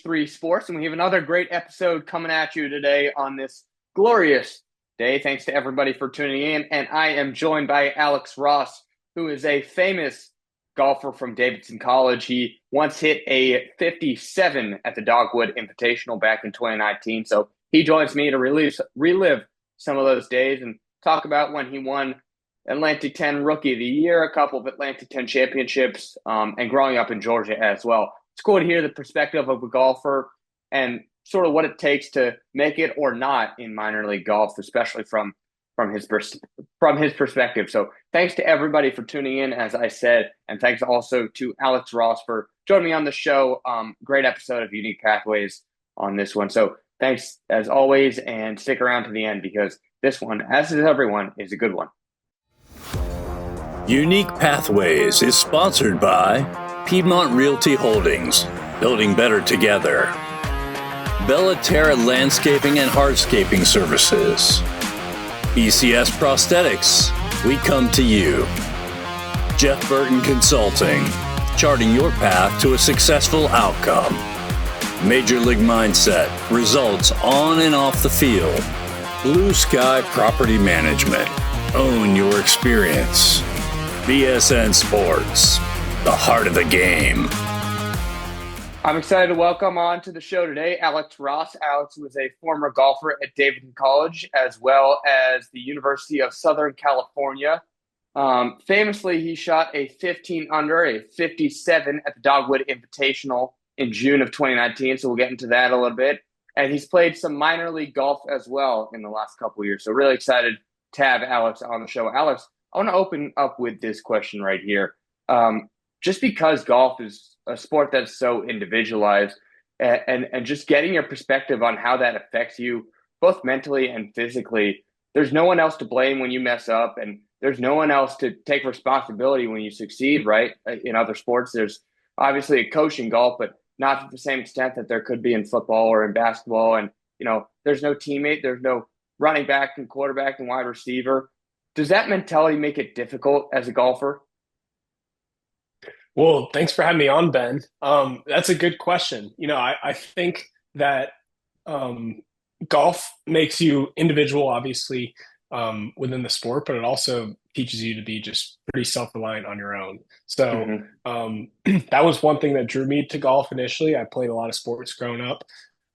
Three Sports, and we have another great episode coming at you today on this glorious day. Thanks to everybody for tuning in, and I am joined by Alex Ross, who is a famous golfer from Davidson College. He once hit a 57 at the Dogwood Invitational back in 2019, so he joins me to relive some of those days and talk about when he won Atlantic 10 Rookie of the Year, a couple of Atlantic 10 championships, and growing up in Georgia as well. It's cool to hear the perspective of a golfer and sort of what it takes to make it or not in minor league golf, especially from his perspective. So thanks to everybody for tuning in, as I said, and thanks also to Alex Ross for joining me on the show. Great episode of Unique Pathways on this one. So thanks as always, and stick around to the end because this one, as is everyone, is a good one. Unique Pathways is sponsored by Piedmont Realty Holdings, building better together. Bellaterra Landscaping and Hardscaping Services. ECS Prosthetics, we come to you. Jeff Burton Consulting, charting your path to a successful outcome. Major League Mindset, results on and off the field. Blue Sky Property Management, own your experience. BSN Sports, the heart of the game. I'm excited to welcome on to the show today Alex Ross. Alex was a former golfer at Davidson College as well as the University of Southern California. Famously, he shot a 15 under, a 57 at the Dogwood Invitational in June of 2019, so we'll get into that a little bit. And he's played some minor league golf as well in the last couple of years, so really excited to have Alex on the show. Alex, I want to open up with this question right here. Just because golf is a sport that's so individualized and just getting your perspective on how that affects you both mentally and physically, there's no one else to blame when you mess up and there's no one else to take responsibility when you succeed, right? In other sports, there's obviously a coach in golf, but not to the same extent that there could be in football or in basketball. And, there's no teammate, there's no running back and quarterback and wide receiver. Does that mentality make it difficult as a golfer? Well, thanks for having me on, Ben. That's a good question. I think that golf makes you individual, obviously, within the sport, but it also teaches you to be just pretty self-reliant on your own. So that was one thing that drew me to golf initially. I played a lot of sports growing up,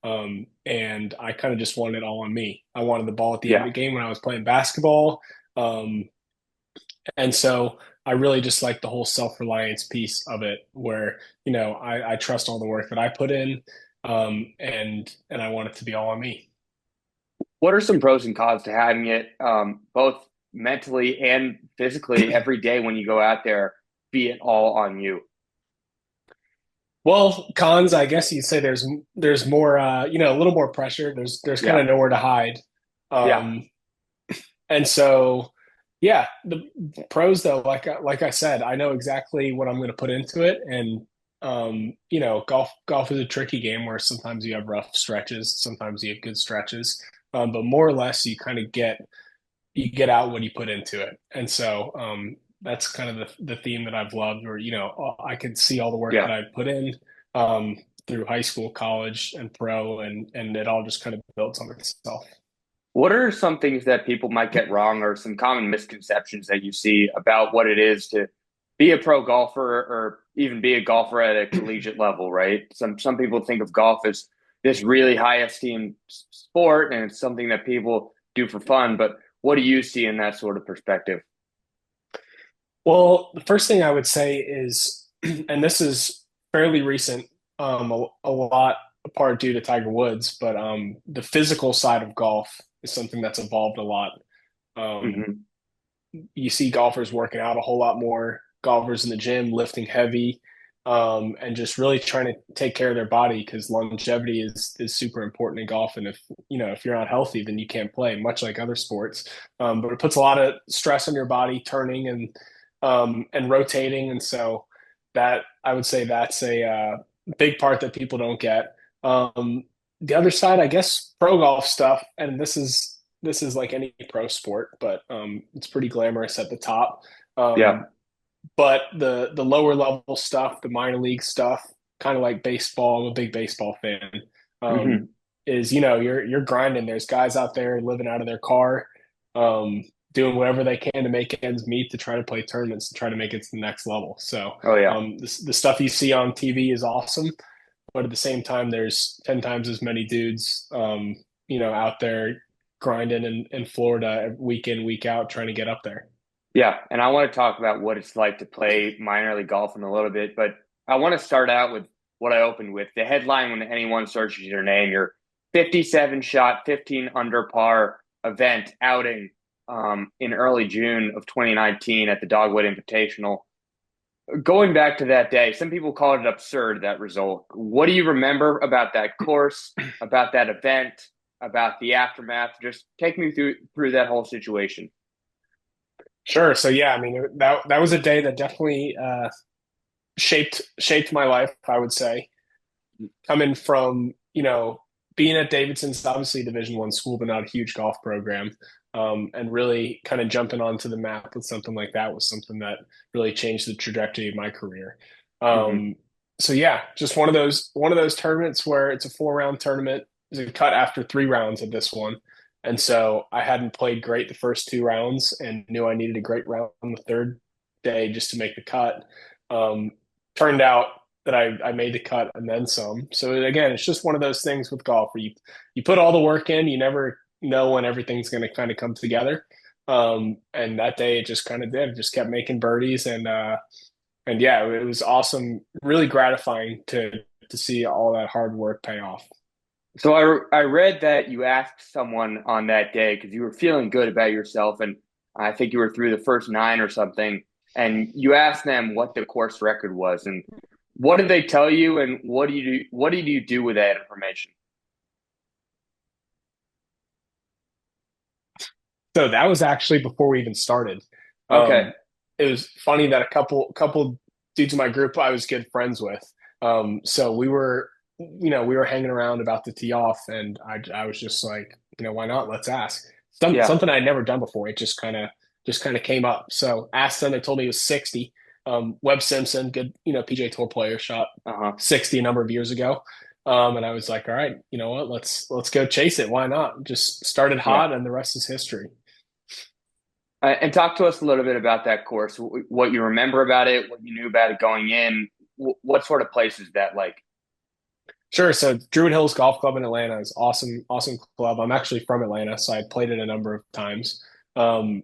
and I kind of just wanted it all on me. I wanted the ball at the end of the game when I was playing basketball. And so I really just like the whole self-reliance piece of it where, I trust all the work that I put in, and I want it to be all on me. What are some pros and cons to having it both mentally and physically every day when you go out there, be it all on you? Well, cons, I guess you'd say there's more, a little more pressure. There's kind of nowhere to hide. And so, yeah, the pros though, like I said, I know exactly what I'm going to put into it, and golf is a tricky game where sometimes you have rough stretches, sometimes you have good stretches, but more or less you kind of get out what you put into it, and so that's kind of the theme that I've loved, where I can see all the work that I've put in through high school, college, and pro, and it all just kind of builds on itself. What are some things that people might get wrong or some common misconceptions that you see about what it is to be a pro golfer or even be a golfer at a collegiate level, right? Some people think of golf as this really high esteemed sport and it's something that people do for fun. But what do you see in that sort of perspective? Well, the first thing I would say is, and this is fairly recent, a lot part due to Tiger Woods, but the physical side of golf is something that's evolved a lot. You see golfers working out a whole lot more, golfers in the gym lifting heavy, and just really trying to take care of their body, because longevity is super important in golf. And if you're not healthy, then you can't play, much like other sports. But it puts a lot of stress on your body, turning and rotating. And so that, I would say, that's a big part that people don't get. The other side, I guess, pro golf stuff, and this is like any pro sport, but it's pretty glamorous at the top. But the lower level stuff, the minor league stuff, kind of like baseball. I'm a big baseball fan. Hmm. Um, is you're grinding. There's guys out there living out of their car, um, doing whatever they can to make ends meet to try to play tournaments to try to make it to the next level. So Oh yeah. the stuff you see on TV is awesome, but at the same time, there's 10 times as many dudes, out there grinding in Florida week in, week out, trying to get up there. Yeah, and I want to talk about what it's like to play minor league golf in a little bit, but I want to start out with what I opened with. The headline when anyone searches your name, your 57 shot, 15 under par event outing in early June of 2019 at the Dogwood Invitational. Going back to that day, some people called it absurd, that result. What do you remember about that course, about that event, about the aftermath? Just take me through that whole situation. Sure. So yeah, I mean that was a day that definitely shaped my life, I would say. Coming from, being at Davidson's obviously a Division I school, but not a huge golf program. And really kind of jumping onto the map with something like that was something that really changed the trajectory of my career. Hmm. So yeah, just one of those tournaments where it's a 4 round tournament. There's a cut after 3 rounds of this one. And so I hadn't played great the first 2 rounds and knew I needed a great round on the third day just to make the cut. Um, Turned out that I made the cut and then some. So again, it's just one of those things with golf where you put all the work in, you never know when everything's going to kind of come together. And that day it just kind of did. It just kept making birdies and yeah, it was awesome, really gratifying to see all that hard work pay off. So I read that you asked someone on that day because you were feeling good about yourself, and I think you were through the first nine or something, and you asked them what the course record was, and what did they tell you, and what do you do? What did you do with that information? So that was actually before we even started. Okay, Um, it was funny that a couple dudes in my group I was good friends with. So we were hanging around about to tee off, and I was just like, why not? Let's ask. yeah, Something I'd never done before. It just kind of came up. So asked them. They told me it was 60. Webb Simpson, good PJ Tour player, shot uh-huh, 60 a number of years ago. And I was like, all right, you know what? Let's go chase it. Why not? Just started yeah. hot, and the rest is history. And talk to us a little bit about that course, what you remember about it, what you knew about it going in, what sort of place is that like? Sure. So Druid Hills Golf Club in Atlanta is awesome, awesome club. I'm actually from Atlanta, so I played it a number of times. Um,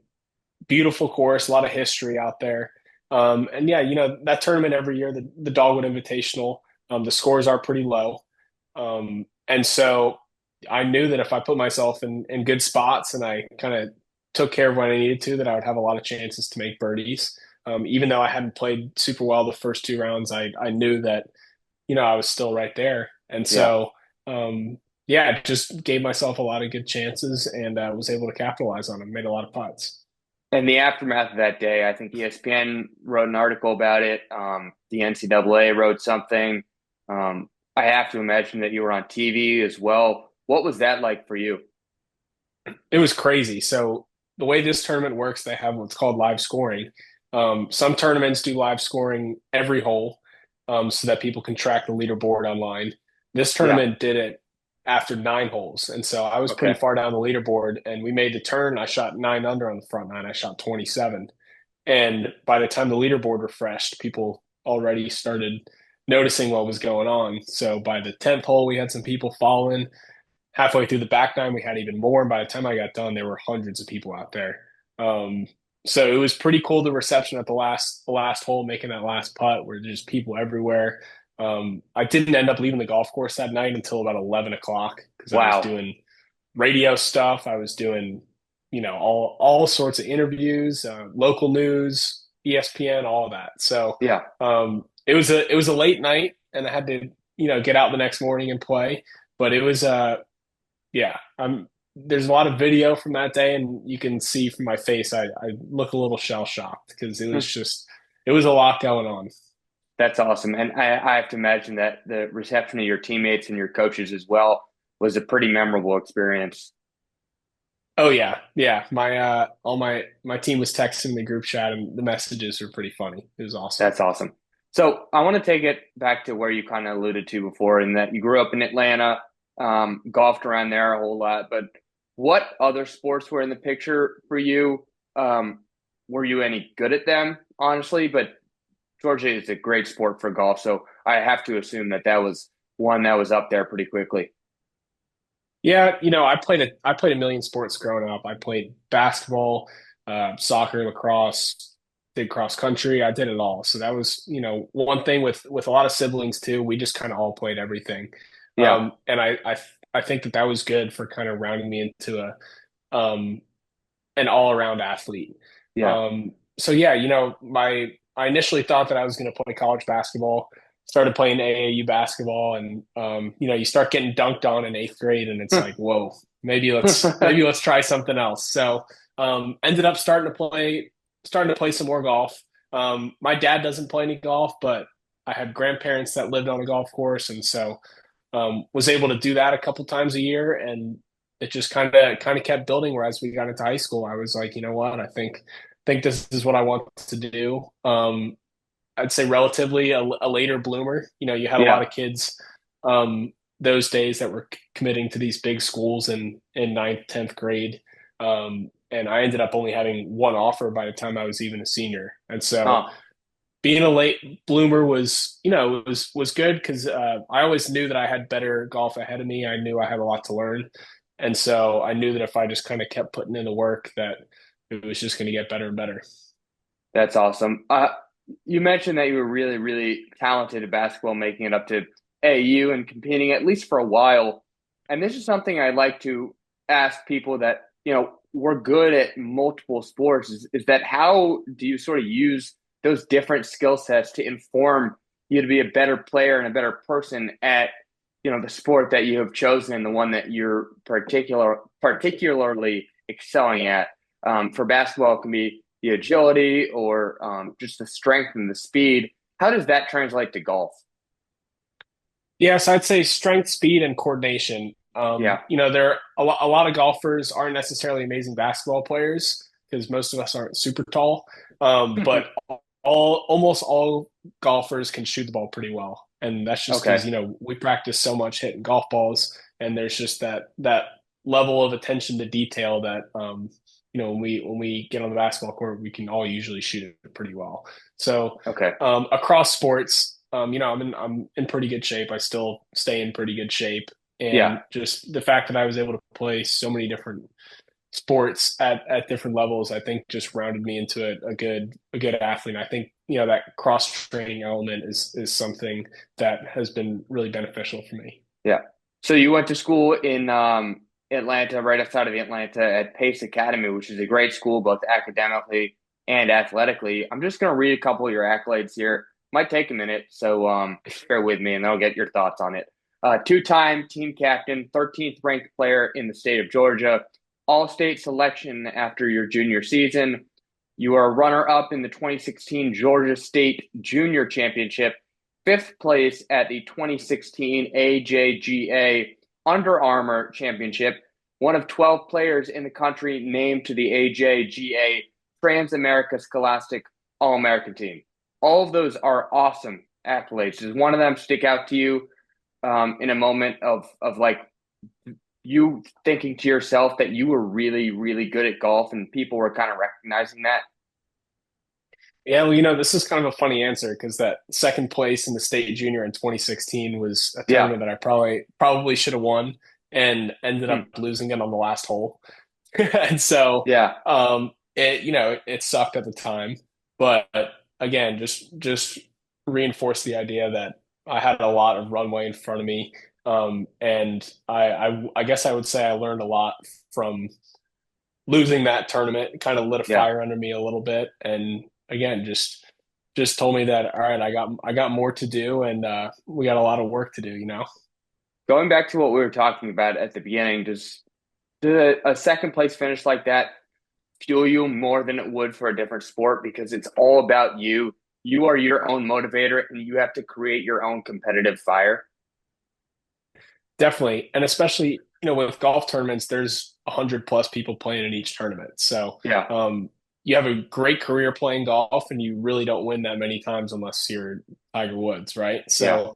Beautiful course, a lot of history out there. And yeah, that tournament every year, the Dogwood Invitational, the scores are pretty low. And so I knew that if I put myself in good spots and I kind of took care of what I needed to, that I would have a lot of chances to make birdies. Even though I hadn't played super well the first 2 rounds, I knew that I was still right there. And Yeah. so, yeah, just gave myself a lot of good chances and was able to capitalize on them, made a lot of putts. And the aftermath of that day, I think ESPN wrote an article about it. The NCAA wrote something. I have to imagine that you were on TV as well. What was that like for you? It was crazy. So, the way this tournament works, they have what's called live scoring. Some tournaments do live scoring every hole so that people can track the leaderboard online. This Yeah. tournament did it after 9 holes. And so I was pretty Okay. far down the leaderboard and we made the turn. I shot 9 under on the front nine. I shot 27. And by the time the leaderboard refreshed, people already started noticing what was going on. So by the 10th hole, we had some people following. Halfway through the back nine, we had even more. And by the time I got done, there were hundreds of people out there. Um, so it was pretty cool, the reception at the last hole, making that last putt where there's people everywhere. I didn't end up leaving the golf course that night until about 11 o'clock because I was Wow. doing radio stuff. I was doing, all sorts of interviews, local news, ESPN, all of that. So Yeah. it was a late night, and I had to get out the next morning and play. But it was yeah. There's a lot of video from that day, and you can see from my face I look a little shell shocked because it was a lot going on. That's awesome. And I have to imagine that the reception of your teammates and your coaches as well was a pretty memorable experience. Oh yeah, yeah. My team was texting the group chat, and the messages were pretty funny. It was awesome. That's awesome. So I want to take it back to where you kind of alluded to before, in that you grew up in Atlanta, golfed around there a whole lot. But what other sports were in the picture for you? Um, were you any good at them, honestly? But Georgia is a great sport for golf, so I have to assume that that was one that was up there pretty quickly. Yeah, I played a million sports growing up. I played basketball, soccer, lacrosse, did cross country. I did it all. So that was, one thing with a lot of siblings too. We just kind of all played everything, Yeah, and I think that was good for kind of rounding me into a an all around athlete. yeah. So yeah, my I initially thought that I was going to play college basketball. Started playing AAU basketball, and you start getting dunked on in eighth grade, and it's like, whoa, maybe let's try something else. So ended up starting to play some more golf. My dad doesn't play any golf, but I had grandparents that lived on a golf course, and so was able to do that a couple times a year, and it just kind of kept building. Whereas we got into high school, I was like, you know what, I think this is what I want to do. I'd say relatively a later bloomer. You had a lot Yeah. of kids those days that were committing to these big schools in ninth, 10th grade. And I ended up only having one offer by the time I was even a senior. And so Oh, being a late bloomer was good because I always knew that I had better golf ahead of me. I knew I had a lot to learn, and so I knew that if I just kind of kept putting in the work, that it was just going to get better and better. that's awesome. You mentioned that you were really, really talented at basketball, making it up to AU and competing at least for a while. And this is something I like to ask people that, were good at multiple sports is that how do you sort of use those different skill sets to inform you to be a better player and a better person at, the sport that you have chosen, the one that you're particularly excelling at. For basketball, it can be the agility or just the strength and the speed. How does that translate to golf? Yes, I'd say strength, speed, and coordination. Yeah. There are a lot of golfers aren't necessarily amazing basketball players because most of us aren't super tall. But almost all golfers can shoot the ball pretty well, and that's just because Okay. we practice so much hitting golf balls, and there's just that level of attention to detail that when we get on the basketball court, we can all usually shoot it pretty well. So Okay. across sports, I'm in pretty good shape. I still stay in pretty good shape, Yeah. and just the fact that I was able to play so many different sports at different levels, I think just rounded me into a good athlete. And I think that cross training element is something that has been really beneficial for me. Yeah. So you went to school in Atlanta, right outside of Atlanta at Pace Academy, which is a great school both academically and athletically. I'm just going to read a couple of your accolades here. Might take a minute, so just bear with me and I'll get your thoughts on it. Two-time team captain, 13th ranked player in the state of Georgia, all-state selection after your junior season. You are a runner-up in the 2016 Georgia State Junior Championship, fifth place at the 2016 AJGA Under Armour Championship, one of 12 players in the country named to the AJGA Trans America Scholastic All American team. All of those are awesome accolades. Does one of them stick out to you in a moment of like you thinking to yourself that you were really, really good at golf and people were kind of recognizing that? Yeah, well, this is kind of a funny answer because that second place in the state junior in 2016 was a Yeah. tournament that I probably should have won and ended up Hmm. losing it on the last hole. And so Yeah. it sucked at the time, but again, just reinforced the idea that I had a lot of runway in front of me. And I guess I would say I learned a lot from losing that tournament. It kind of lit a Yeah. fire under me a little bit, and again, just told me that all right, I got more to do, and we got a lot of work to do. Going back to what we were talking about at the beginning, does a second place finish like that fuel you more than it would for a different sport because it's all about you? You are your own motivator and you have to create your own competitive fire. Definitely, and especially with golf tournaments, there's 100 plus people playing in each tournament. So Yeah. you have a great career playing golf and you really don't win that many times unless you're Tiger Woods, right? Yeah. So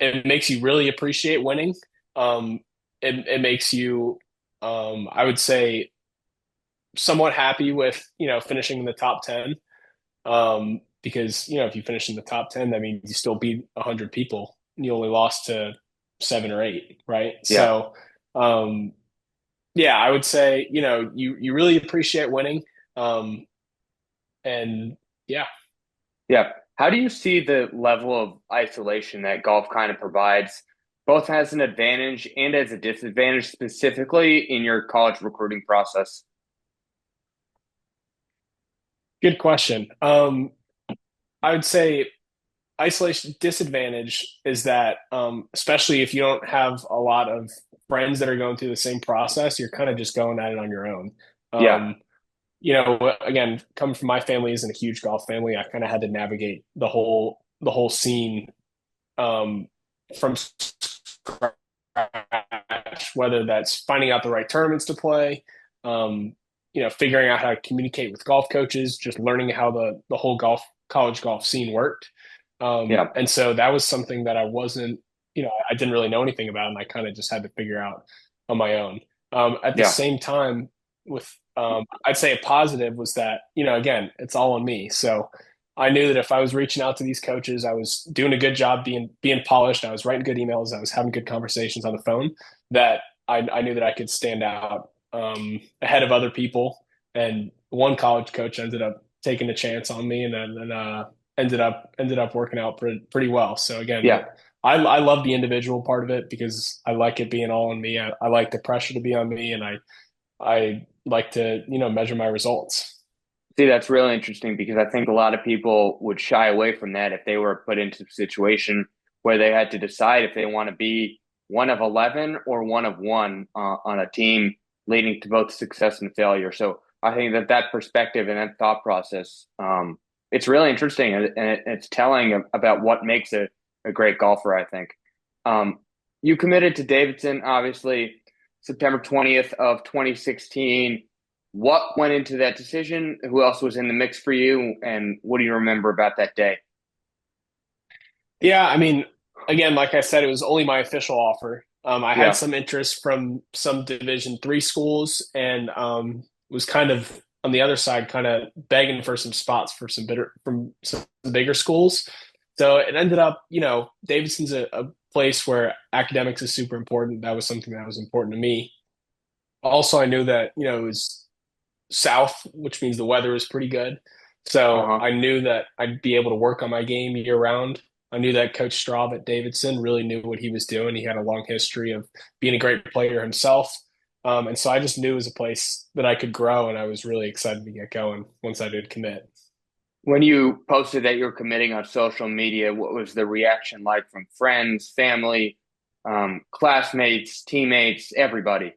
it makes you really appreciate winning. Um, it makes you, I would say, somewhat happy with, finishing in the top 10. Because, if you finish in the top 10, that means you still beat 100 people. And you only lost to 7 or 8, right? Yeah. So, um, yeah, I would say, you really appreciate winning. Um, and yeah. Yeah. How do you see the level of isolation that golf kind of provides, both as an advantage and as a disadvantage, specifically in your college recruiting process? Good question. I would say isolation disadvantage is that, especially if you don't have a lot of friends that are going through the same process, you're kind of just going at it on your own. Yeah. Um, again, coming from my family isn't a huge golf family. I kind of had to navigate the whole scene, um, from scratch, whether that's finding out the right tournaments to play, um, figuring out how to communicate with golf coaches, just learning how the whole college golf scene worked. Yeah. And so that was something that I wasn't, I didn't really know anything about, and I kind of just had to figure out on my own. At the Yeah. same time, with I'd say a positive was that, again, it's all on me. So I knew that if I was reaching out to these coaches, I was doing a good job being polished. I was writing good emails. I was having good conversations on the phone. That I knew that I could stand out, ahead of other people. And one college coach ended up taking a chance on me, and then ended up working out pretty well. So again, Yeah. I love the individual part of it because I like it being all on me. I like the pressure to be on me, and I like to measure my results. See, that's really interesting because I think a lot of people would shy away from that if they were put into a situation where they had to decide if they want to be one of 11 or one of one on a team, leading to both success and failure. So I think that perspective and that thought process, it's really interesting, and it's telling about what makes a great golfer, I think. Um, you committed to Davidson, obviously, September 20th of 2016. What went into that decision? Who else was in the mix for you? And what do you remember about that day? Yeah, I mean, again, like I said, it was only my official offer. I had Yeah. some interest from some Division 3 schools, and was kind of on the other side, kind of begging for some spots for from some bigger schools. So it ended up, Davidson's a place where academics is super important. That was something that was important to me. Also, I knew that, it was south, which means the weather is pretty good. So Uh-huh. I knew that I'd be able to work on my game year round. I knew that Coach Straub at Davidson really knew what he was doing. He had a long history of being a great player himself. And so I just knew it was a place that I could grow, and I was really excited to get going once I did commit. When you posted that you were committing on social media, what was the reaction like from friends, family, classmates, teammates, everybody?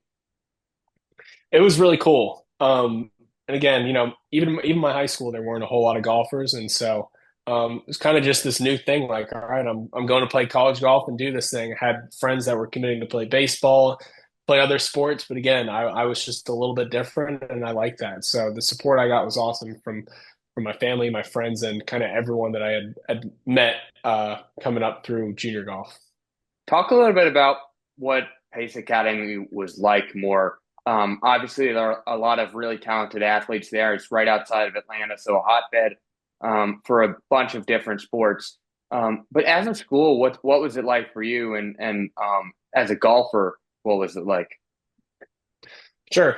It was really cool. And again, even my high school, there weren't a whole lot of golfers, and so it was kind of just this new thing. Like, all right, I'm going to play college golf and do this thing. I had friends that were committing to play baseball, play other sports, but again, I was just a little bit different, and I liked that. So the support I got was awesome from my family, my friends, and kind of everyone that I had met, coming up through junior golf. Talk a little bit about what Pace Academy was like more. Obviously, there are a lot of really talented athletes there. It's right outside of Atlanta, so a hotbed for a bunch of different sports. But as a school, what was it like for you? And as a golfer, what was it like? Sure.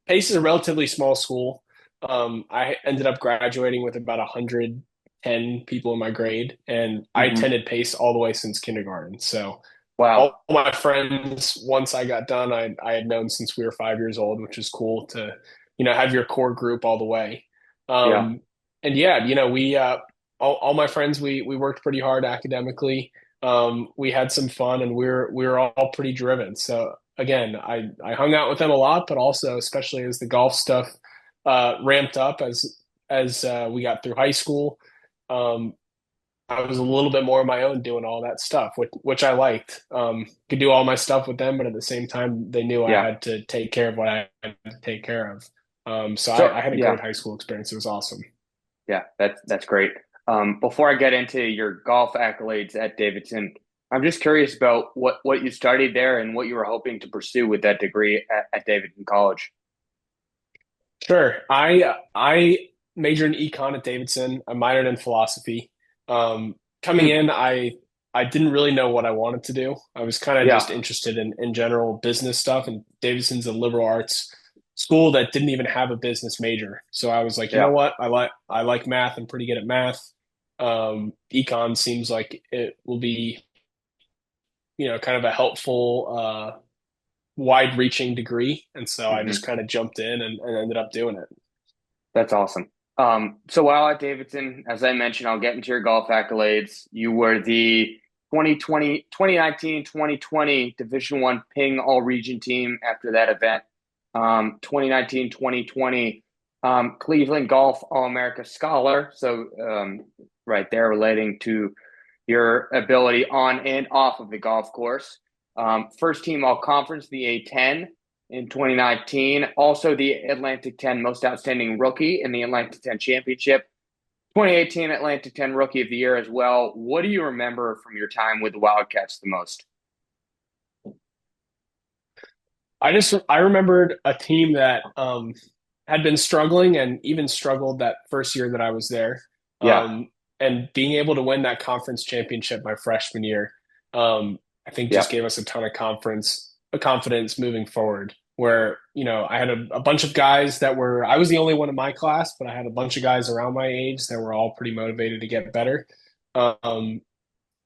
Pace is a relatively small school. I ended up graduating with about 110 people in my grade, and I Hmm. attended Pace all the way since kindergarten. So Wow. all my friends, once I got done, I had known since we were 5 years old, which is cool to, have your core group all the way. Yeah. Um, and yeah, we all my friends, we worked pretty hard academically. We had some fun, and we were all pretty driven. So again, I hung out with them a lot, but also especially as the golf stuff ramped up as we got through high school. Um, I was a little bit more on my own doing all that stuff, which I liked. Could do all my stuff with them, but at the same time, they knew I Yeah. had to take care of what I had to take care of. So So I had a yeah, great high school experience. It was awesome. yeah, that's great. Before I get into your golf accolades at Davidson, I'm just curious about what you studied there and what you were hoping to pursue with that degree at Davidson College. Sure. I majored in econ at Davidson. I minored in philosophy. Coming Hmm. in, I didn't really know what I wanted to do. I was kind of Yeah, just interested in general business stuff. And Davidson's a liberal arts school that didn't even have a business major. So I was like, you know yeah, what? I like math. I'm pretty good at math. Econ seems like it will be, kind of a helpful, wide-reaching degree. And so I just hmm. kind of jumped in and ended up doing it. That's awesome. So while at Davidson, as I mentioned, I'll get into your golf accolades. You were the 2019-2020 Division One Ping All Region team after that event. 2019-2020 Cleveland Golf All America Scholar. So right there, relating to your ability on and off of the golf course. First team All Conference, the A10 in 2019. Also, the Atlantic 10 Most Outstanding Rookie in the Atlantic 10 Championship. 2018 Atlantic 10 Rookie of the Year as well. What do you remember from your time with the Wildcats the most? I remembered a team that had been struggling and even struggled that first year that I was there, Yeah, and being able to win that conference championship my freshman year, I think yeah, just gave us a ton of confidence moving forward. Where I had a bunch of guys that were I was the only one in my class, but I had a bunch of guys around my age that were all pretty motivated to get better. Um,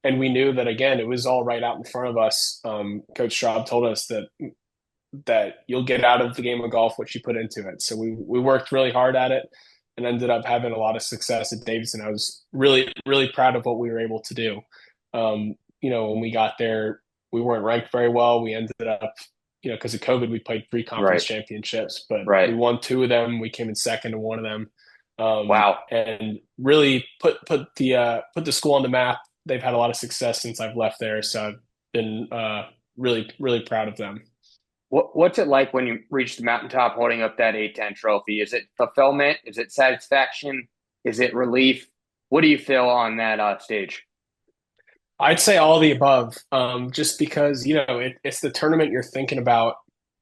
and we knew that again, it was all right out in front of us. Coach Straub told us that you'll get out of the game of golf what you put into it. So we worked really hard at it and ended up having a lot of success at Davidson. I was really, really proud of what we were able to do. When we got there, we weren't ranked very well. We ended up, because of COVID, we played three conference right, championships, but right. we won two of them. We came in second in one of them, Wow. and really put the school on the map. They've had a lot of success since I've left there, so I've been really, really proud of them. What's it like when you reach the mountaintop holding up that A10 trophy? Is it fulfillment? Is it satisfaction? Is it relief? What do you feel on that stage? I'd say all the above, just because it's the tournament you're thinking about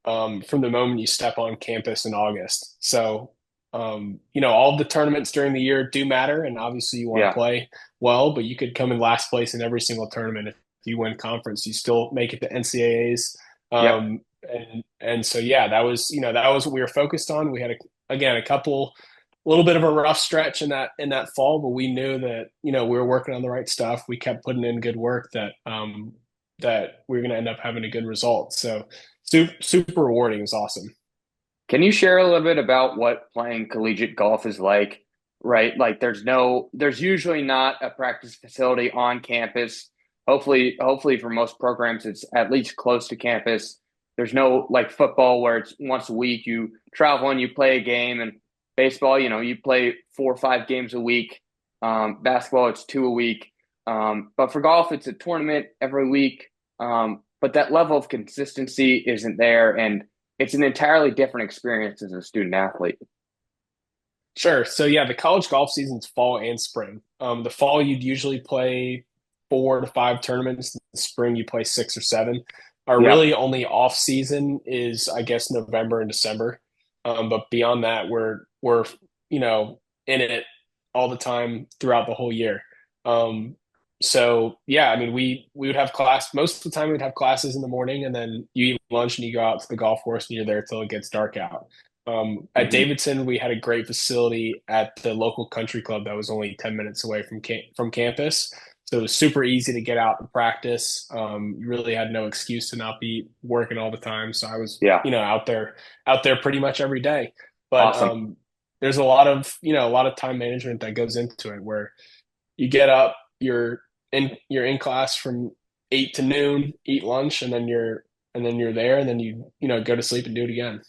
from the moment you step on campus in August. So, all the tournaments during the year do matter, and obviously you want to Yeah, play well, but you could come in last place in every single tournament if you win conference. You still make it to NCAAs, yep. and so yeah, that was what we were focused on. We had again a couple a little bit of a rough stretch in that fall, but we knew that we were working on the right stuff. We kept putting in good work that we were going to end up having a good result. So super rewarding. It was awesome. Can you share a little bit about what playing collegiate golf is like? Right, like there's usually not a practice facility on campus. Hopefully for most programs, it's at least close to campus. There's no like football where it's once a week you travel and you play a game, and baseball, you play 4 or 5 games a week. Basketball, it's two a week. But for golf, it's a tournament every week. But that level of consistency isn't there, and it's an entirely different experience as a student athlete. Sure. So yeah, the college golf season's fall and spring. The fall you'd usually play 4 to 5 tournaments. In the spring you play 6 or 7. Our Yep. really only off season is I guess November and December. But beyond that, we're in it all the time throughout the whole year. So yeah, I mean we would have class most of the time. We'd have classes in the morning, and then you eat lunch and you go out to the golf course and you're there till it gets dark out. At Hmm. Davidson, we had a great facility at the local country club that was only 10 minutes away from campus. So it was super easy to get out and practice. You really had no excuse to not be working all the time. So I was, Yeah. out there pretty much every day. But Awesome. there's a lot of time management that goes into it where you get up, you're in class from 8 to noon, eat lunch, and then you're there, and then you go to sleep and do it again.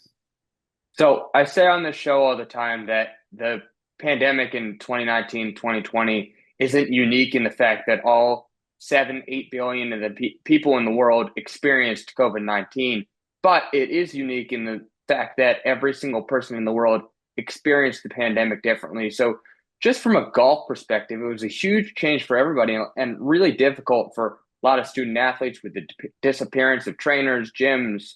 So I say on this show all the time that the pandemic in 2019, 2020 isn't unique in the fact that all 7, 8 billion of the people in the world experienced COVID-19, but it is unique in fact that every single person in the world experienced the pandemic differently. So, just from a golf perspective, it was a huge change for everybody and really difficult for a lot of student athletes with the disappearance of trainers, gyms,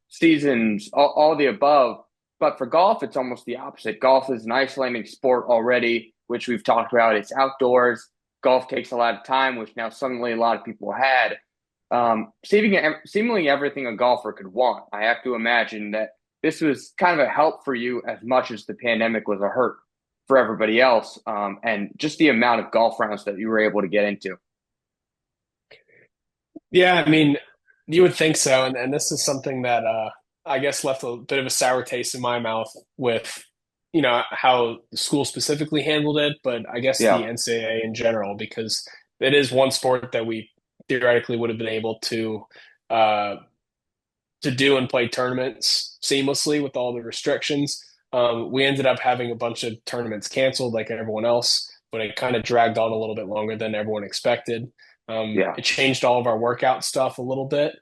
seasons, all the above. But for golf, it's almost the opposite. Golf is an isolating sport already, which we've talked about. It's outdoors. Golf takes a lot of time, which now suddenly a lot of people had. Seemingly everything a golfer could want. I have to imagine that this was kind of a help for you as much as the pandemic was a hurt for everybody else, and just the amount of golf rounds that you were able to get into. Yeah, I mean, you would think so, and this is something that I guess left a bit of a sour taste in my mouth with how the school specifically handled it, but I guess the Yeah, NCAA in general, because it is one sport that we theoretically would have been able uh, to do and play tournaments seamlessly with all the restrictions. We ended up having a bunch of tournaments canceled like everyone else, but it kind of dragged on a little bit longer than everyone expected. yeah. It changed all of our workout stuff a little bit.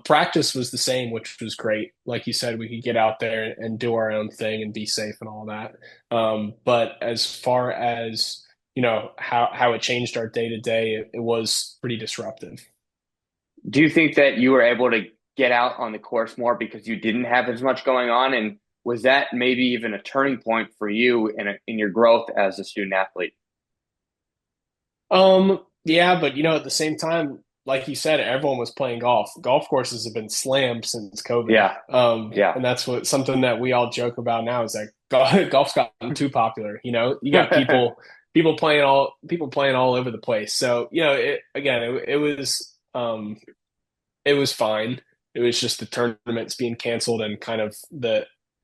Practice was the same, which was great. Like you said, we could get out there and do our own thing and be safe and all that. But as far as how it changed our day to day, it was pretty disruptive. Do you think that you were able to get out on the course more because you didn't have as much going on? And was that maybe even a turning point for you in your growth as a student athlete? Yeah, but at the same time, like you said, everyone was playing golf. Golf courses have been slammed since COVID. Yeah, yeah. And that's something that we all joke about now is that golf's gotten too popular. You got people playing all over the place. So, it was fine. It was just the tournaments being canceled and kind of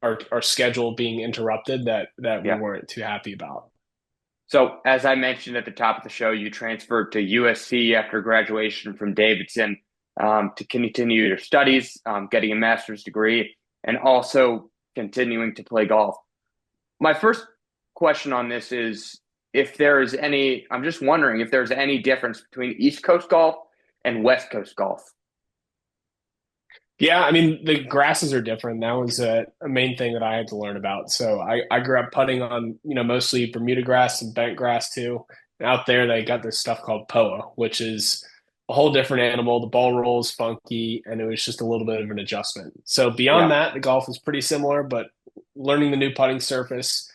our schedule being interrupted that we Yeah. weren't too happy about. So, as I mentioned at the top of the show, you transferred to USC after graduation from Davidson to continue your studies, getting a master's degree, and also continuing to play golf. My first question on this is if there is any, I'm just wondering if there's any difference between East Coast golf and West Coast golf. Yeah, I mean, the grasses are different. That was a main thing that I had to learn about. So I grew up putting on, mostly Bermuda grass and bent grass too. And out there, they got this stuff called POA, which is a whole different animal. The ball rolls funky, and it was just a little bit of an adjustment. So beyond Yeah. that, the golf was pretty similar, but learning the new putting surface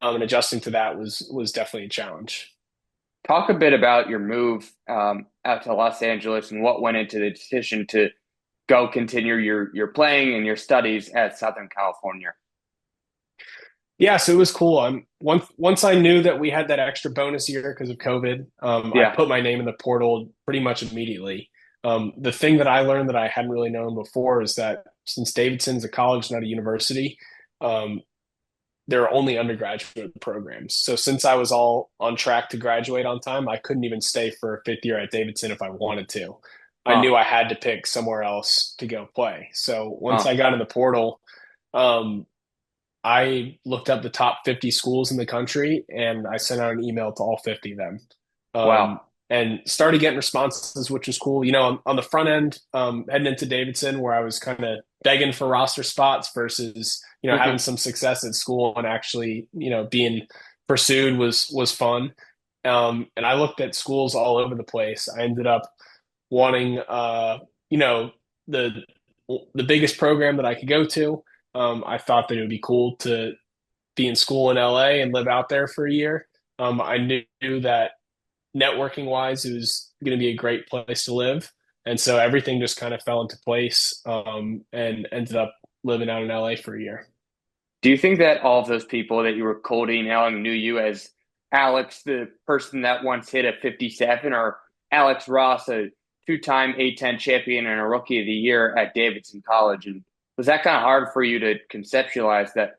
and adjusting to that was definitely a challenge. Talk a bit about your move out to Los Angeles and what went into the decision to go continue your playing and your studies at Southern California. Yeah, so it was cool. Once I knew that we had that extra bonus year because of COVID, I Yeah. put my name in the portal pretty much immediately. The thing that I learned that I hadn't really known before is that since Davidson's a college, not a university, um, there are only undergraduate programs. So since I was all on track to graduate on time, I couldn't even stay for a fifth year at Davidson if I wanted to. I Huh. knew I had to pick somewhere else to go play. So once Huh. I got in the portal, um, I looked up the top 50 schools in the country and I sent out an email to all 50 of them. Wow. And started getting responses, which was cool. On the front end, heading into Davidson, where I was kind of begging for roster spots versus, having some success at school and actually, being pursued was fun. And I looked at schools all over the place. I ended up wanting, the biggest program that I could go to. I thought that it would be cool to be in school in LA and live out there for a year. I knew that networking wise, it was going to be a great place to live. And so everything just kind of fell into place and ended up living out in LA for a year. Do you think that all of those people that you were cold emailing knew you as Alex, the person that once hit a 57, or Alex Ross, a two-time A10 champion and a rookie of the year at Davidson College? And was that kind of hard for you to conceptualize that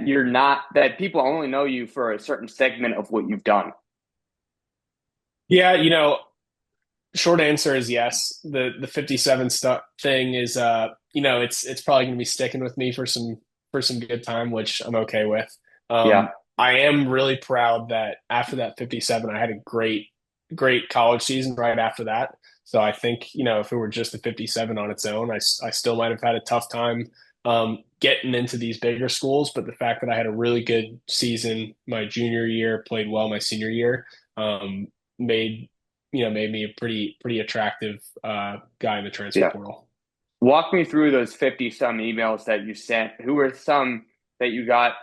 you're not that people only know you for a certain segment of what you've done? Yeah, short answer is yes. The 57 stuff thing is it's probably going to be sticking with me for some good time, which I'm okay with. Yeah. I am really proud that after that 57 I had a great college season right after that. So I think, if it were just the 57 on its own, I still might have had a tough time getting into these bigger schools. But the fact that I had a really good season my junior year, played well my senior year, um, made made me a pretty attractive guy in the transfer Yeah. portal. Walk me through those 50 some emails that you sent. Who were some that you got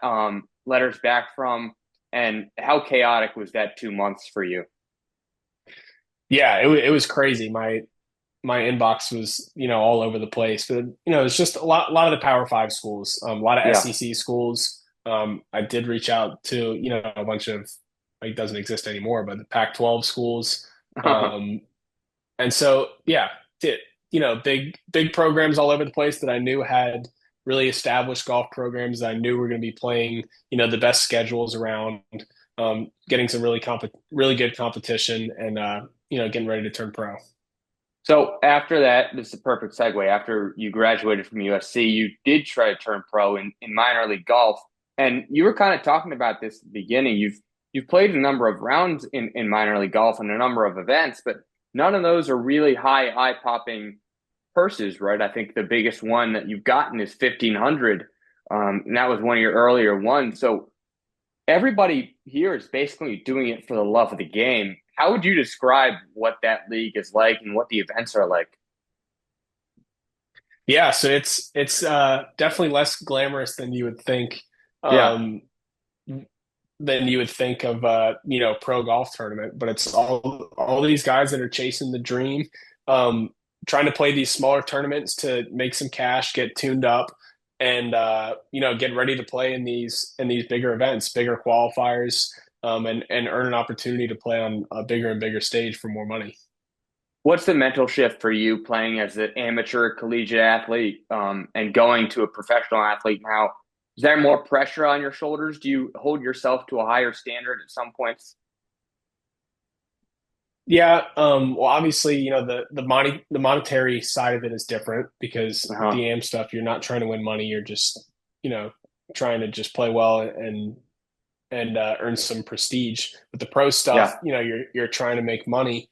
letters back from, and how chaotic was that 2 months for you? Yeah, it was crazy. My inbox was all over the place, but it's just a lot of the Power Five schools, a lot of Yeah. SEC schools. I did reach out to a bunch of, it doesn't exist anymore, but the Pac-12 schools. Um, and so yeah, big programs all over the place that I knew had really established golf programs that I knew were going to be playing the best schedules around, getting some really good competition, and getting ready to turn pro. So after that, this is a perfect segue. After you graduated from USC, you did try to turn pro in minor league golf, and you were kind of talking about this at the beginning. You've played a number of rounds in minor league golf and a number of events, but none of those are really high eye popping purses, right? I think the biggest one that you've gotten is 1,500, and that was one of your earlier ones. So everybody here is basically doing it for the love of the game. How would you describe what that league is like and what the events are like? Yeah, so it's definitely less glamorous than you would think. Yeah. Um, than you would think of pro golf tournament, but it's all these guys that are chasing the dream, um trying to play these smaller tournaments to make some cash, get tuned up, and get ready to play in these bigger events, bigger qualifiers, and earn an opportunity to play on a bigger and bigger stage for more money. What's the mental shift for you playing as an amateur collegiate athlete and going to a professional athlete now? Is there more pressure on your shoulders? Do you hold yourself to a higher standard at some points? Yeah, well, obviously, the monetary side of it is different because with Uh-huh. the AM stuff, you're not trying to win money. You're just, trying to just play well and earn some prestige. With the pro stuff, Yeah. you're trying to make money.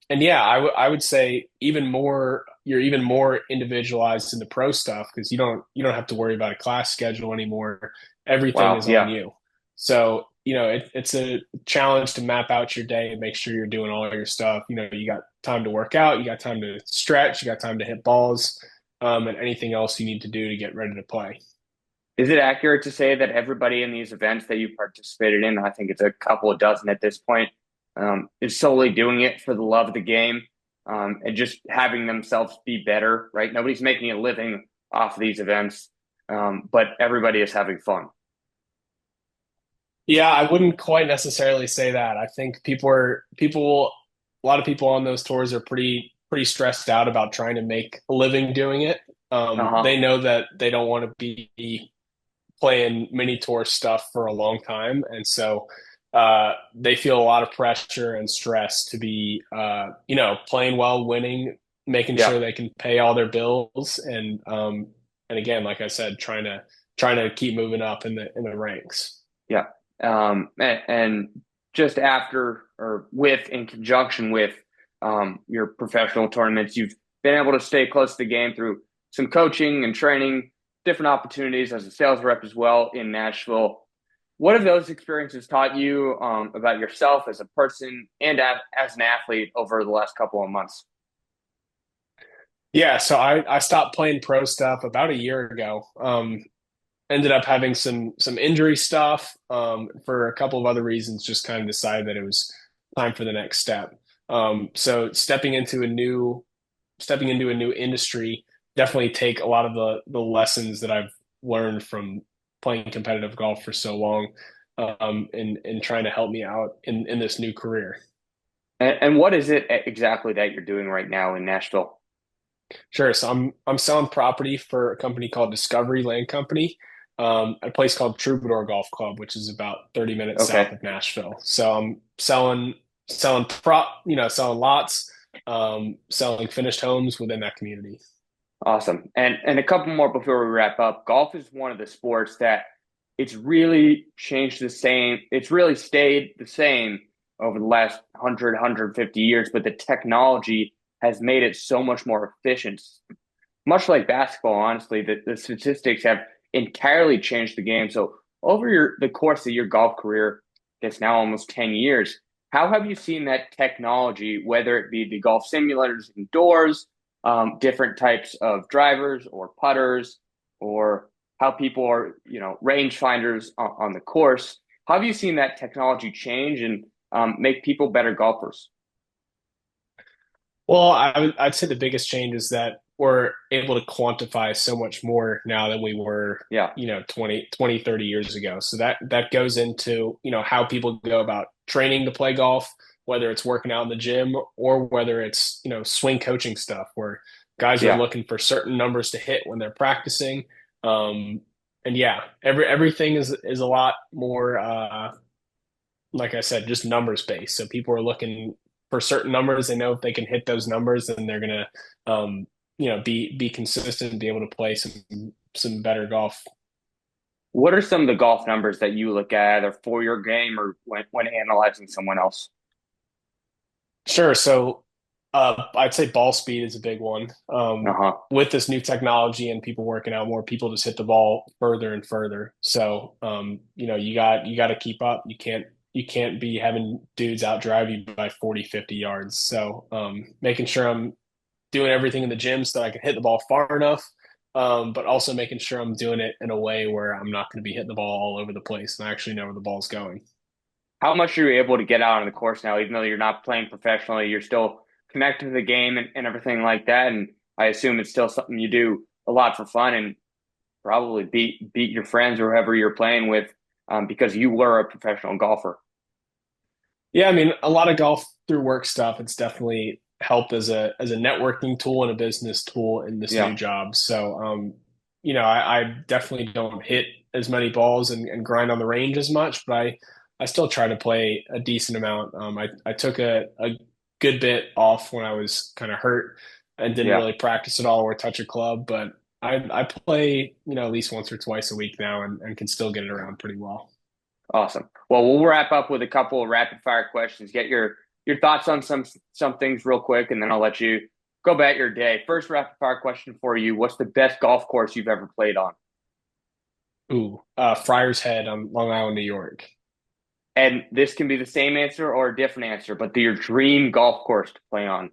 And yeah, I would say you're even more individualized in the pro stuff because you don't have to worry about a class schedule anymore. Everything Wow. is on Yeah. you. So, it's a challenge to map out your day and make sure you're doing all your stuff. You got time to work out, you got time to stretch, you got time to hit balls, and anything else you need to do to get ready to play. Is it accurate to say that everybody in these events that you participated in, I think it's a couple of dozen at this point, is solely doing it for the love of the game and just having themselves be better, right? Nobody's making a living off of these events, but everybody is having fun. Yeah, I wouldn't quite necessarily say that. I think a lot of people on those tours are pretty stressed out about trying to make a living doing it. Uh-huh. They know that they don't want to be playing mini tour stuff for a long time, and so they feel a lot of pressure and stress to be, playing well, winning, making Yeah. sure they can pay all their bills, and again, like I said, trying to keep moving up in the ranks. Yeah. And just after or with, in conjunction with your professional tournaments, you've been able to stay close to the game through some coaching and training, different opportunities as a sales rep as well in Nashville. What have those experiences taught you about yourself as a person and as an athlete over the last couple of months? Yeah, so I stopped playing pro stuff about a year ago. Ended up having some injury stuff, for a couple of other reasons. Just kind of decided that it was time for the next step. So stepping into a new industry, definitely take a lot of the lessons that I've learned from playing competitive golf for so long, in trying to help me out in this new career. And what is it exactly that you're doing right now in Nashville? Sure. So I'm selling property for a company called Discovery Land Company, at a place called Troubadour Golf Club, which is about 30 minutes south Okay. of Nashville. So I'm selling lots, selling finished homes within that community. Awesome. And a couple more before we wrap up. Golf is one of the sports that it's really changed the same. It's really stayed the same over the last 150 years, but the technology has made it so much more efficient. Much like basketball, honestly, the statistics have entirely changed the game. So over the course of your golf career, I guess now almost 10 years, how have you seen that technology, whether it be the golf simulators indoors, different types of drivers or putters, or how people are, range finders on the course? How have you seen that technology change and make people better golfers? Well, I'd say the biggest change is that we're able to quantify so much more now than we were, Yeah, 20, 30 years ago. So that goes into, how people go about training to play golf, whether it's working out in the gym or whether it's, swing coaching stuff where guys are yeah. looking for certain numbers to hit when they're practicing. Um, and yeah, everything is a lot more like I said, just numbers based. So people are looking for certain numbers. They know if they can hit those numbers, then they're gonna, be consistent and be able to play some better golf. What are some of the golf numbers that you look at either for your game or when analyzing someone else? Sure. So I'd say ball speed is a big one. Uh-huh. With this new technology and people working out more, people just hit the ball further and further. So you got to keep up. You can't be having dudes out drive you by 40, 50 yards. So making sure I'm doing everything in the gym so that I can hit the ball far enough, but also making sure I'm doing it in a way where I'm not going to be hitting the ball all over the place and I actually know where the ball's going. How much are you able to get out on the course now, even though you're not playing professionally, you're still connected to the game and everything like that. And I assume it's still something you do a lot for fun and probably beat your friends or whoever you're playing with because you were a professional golfer. Yeah, I mean, a lot of golf through work stuff. It's definitely helped as a networking tool and a business tool in this new Yeah. job. So, I definitely don't hit as many balls and grind on the range as much, but I still try to play a decent amount. I took a good bit off when I was kind of hurt and didn't Yeah. really practice at all or touch a club, but I play, at least once or twice a week now and can still get it around pretty well. Awesome. Well, we'll wrap up with a couple of rapid fire questions. Get your thoughts on some things real quick, and then I'll let you go about your day. First rapid fire question for you: what's the best golf course you've ever played on? Ooh, Friar's Head on Long Island, New York. And this can be the same answer or a different answer, but your dream golf course to play on.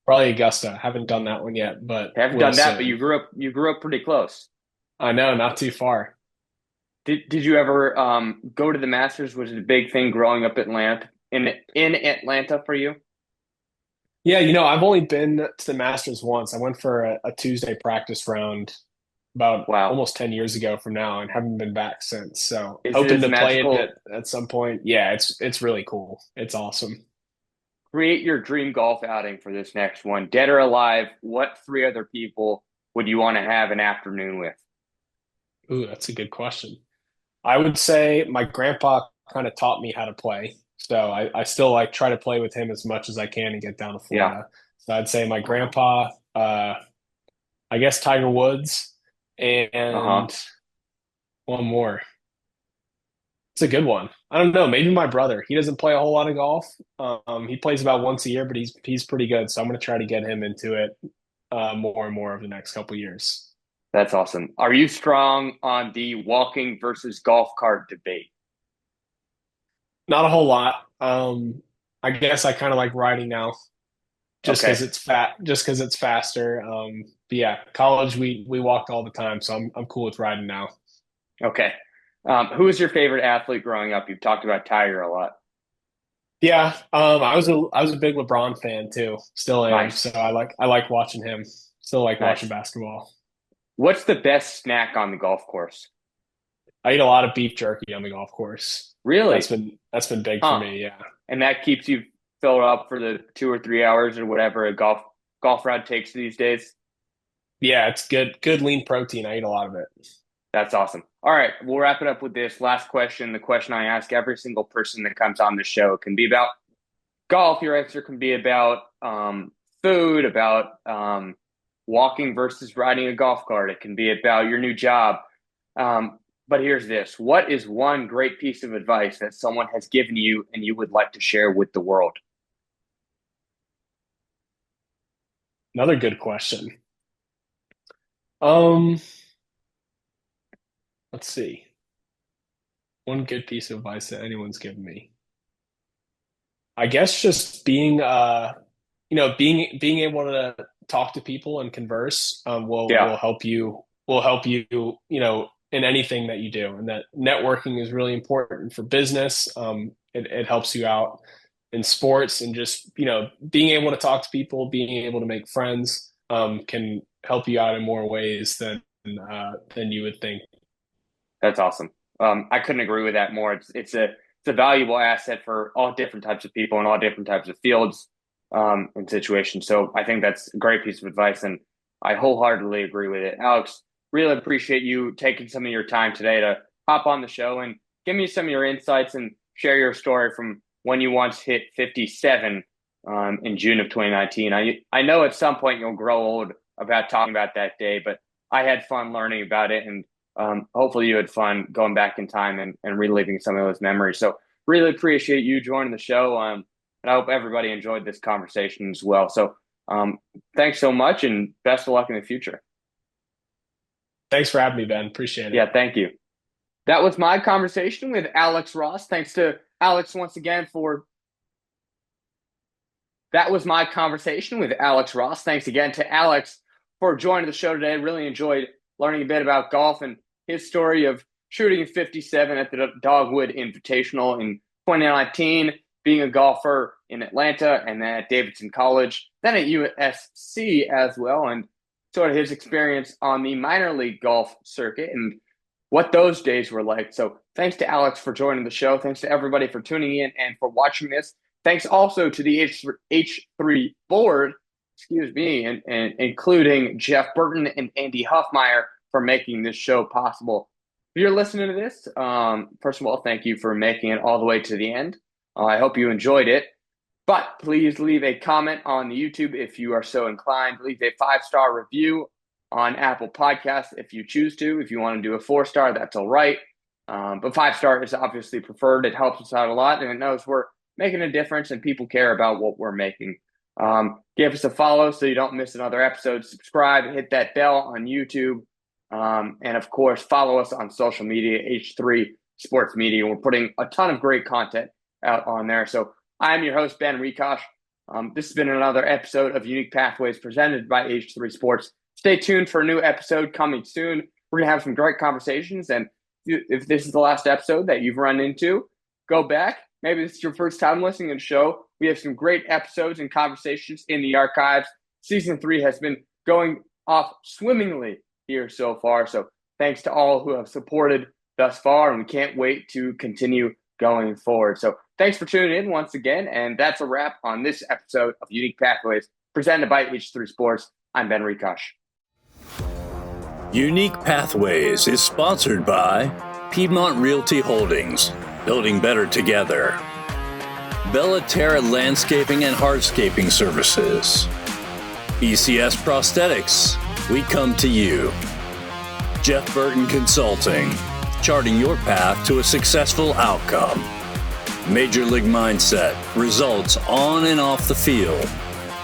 Probably Augusta. Haven't done that one yet, but I haven't will done that, but soon. you grew up pretty close. I know, not too far. Did you ever go to the Masters? Was it a big thing growing up in Atlanta for you? Yeah, I've only been to the Masters once. I went for a Tuesday practice round about Wow. almost 10 years ago from now and haven't been back since. So Is it hoping as to play it magical? at some point. Yeah, it's really cool. It's awesome. Create your dream golf outing for this next one. Dead or alive, what three other people would you want to have an afternoon with? Ooh, that's a good question. I would say my grandpa kind of taught me how to play. So I still like try to play with him as much as I can and get down to Yeah. Florida. So I'd say my grandpa, I guess Tiger Woods, Uh-huh. and one more. It's a good one. I don't know. Maybe my brother. He doesn't play a whole lot of golf. He plays about once a year, but he's pretty good. So I'm going to try to get him into it more and more over the next couple years. That's awesome. Are you strong on the walking versus golf cart debate? Not a whole lot. I guess I kind of like riding now, just Okay. because it's just because it's faster. But yeah, college we walked all the time, so I'm cool with riding now. Okay. Who is your favorite athlete growing up? You've talked about Tiger a lot. Yeah, I was a big LeBron fan too. Still am. So Nice. I like watching him. Still like watching Nice. basketball. What's the best snack on the golf course? I eat a lot of beef jerky on the golf course. That's Really? been big for Huh. me. Yeah, And that keeps you filled up for the 2 or 3 hours or whatever a golf route takes these days. yeah, it's good lean protein. I eat a lot of it. That's awesome. All right, we'll wrap it up with this last question. The question I ask every single person that comes on the show. It can be about golf. Your answer can be about food, about walking versus riding a golf cart. It can be about your new job. Um, But here's this. What is one great piece of advice that someone has given you and you would like to share with the world? Another good question. Um, let's see. One good piece of advice that anyone's given me. I guess just being able to talk to people and converse Yeah, will help you, in anything that you do. And that networking is really important for business. It helps you out in sports, and just, being able to talk to people, being able to make friends, can help you out in more ways than you would think. that's awesome. I couldn't agree with that more. It's a valuable asset for all different types of people and all different types of fields and situations. So I think that's a great piece of advice, and I wholeheartedly agree with it. Alex, really appreciate you taking some of your time today to hop on the show and give me some of your insights and share your story from when you once hit 57 in June of 2019. I know at some point you'll grow old about talking about that day, but I had fun learning about it, and hopefully you had fun going back in time and reliving some of those memories. So really appreciate you joining the show. And I hope everybody enjoyed this conversation as well. So thanks so much, and best of luck in the future. Thanks for having me, Ben. Appreciate it. Yeah, thank you. That was my conversation with Alex Ross. Thanks to Alex once again for That was my conversation with Alex Ross. Thanks again to Alex for joining the show today. Really enjoyed learning a bit about golf and his story of shooting 57 at the Dogwood Invitational in 2019, being a golfer in Atlanta and then at Davidson College, then at USC as well, and sort of his experience on the minor league golf circuit and what those days were like. So thanks to Alex for joining the show. Thanks to everybody for tuning in and for watching this. Thanks also to the H3 board, and including Jeff Burton and Andy Huffmeyer for making this show possible. If you're listening to this, first of all, thank you for making it all the way to the end. I hope you enjoyed it. But please leave a comment on the YouTube if you are so inclined. Leave a 5-star review on Apple Podcasts if you choose to. If you want to do a 4-star, that's all right. But 5-star is obviously preferred. It helps us out a lot, and it knows we're making a difference and people care about what we're making. Give us a follow so you don't miss another episode. Subscribe, hit that bell on YouTube. And of course, follow us on social media, H3 Sports Media. We're putting a ton of great content out on there. So I'm your host, Ben Rekosh. This has been another episode of Unique Pathways presented by H3 Sports. Stay tuned for a new episode coming soon. We're going to have some great conversations. And if this is the last episode that you've run into, go back. Maybe this is your first time listening to the show. We have some great episodes and conversations in the archives. Season 3 has been going off swimmingly here so far. So thanks to all who have supported thus far, and we can't wait to continue going forward. So thanks for tuning in once again. And that's a wrap on this episode of Unique Pathways presented by H3 Sports. I'm Ben Rekosh. Unique Pathways is sponsored by Piedmont Realty Holdings, building better together. Plethora Landscaping and Hardscaping Services. ECS Prosthetics, we come to you. Jeff Burton Consulting, charting your path to a successful outcome. Major League Mindset, results on and off the field.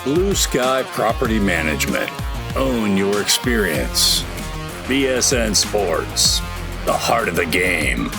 Blue Sky Property Management, own your experience. BSN Sports, the heart of the game.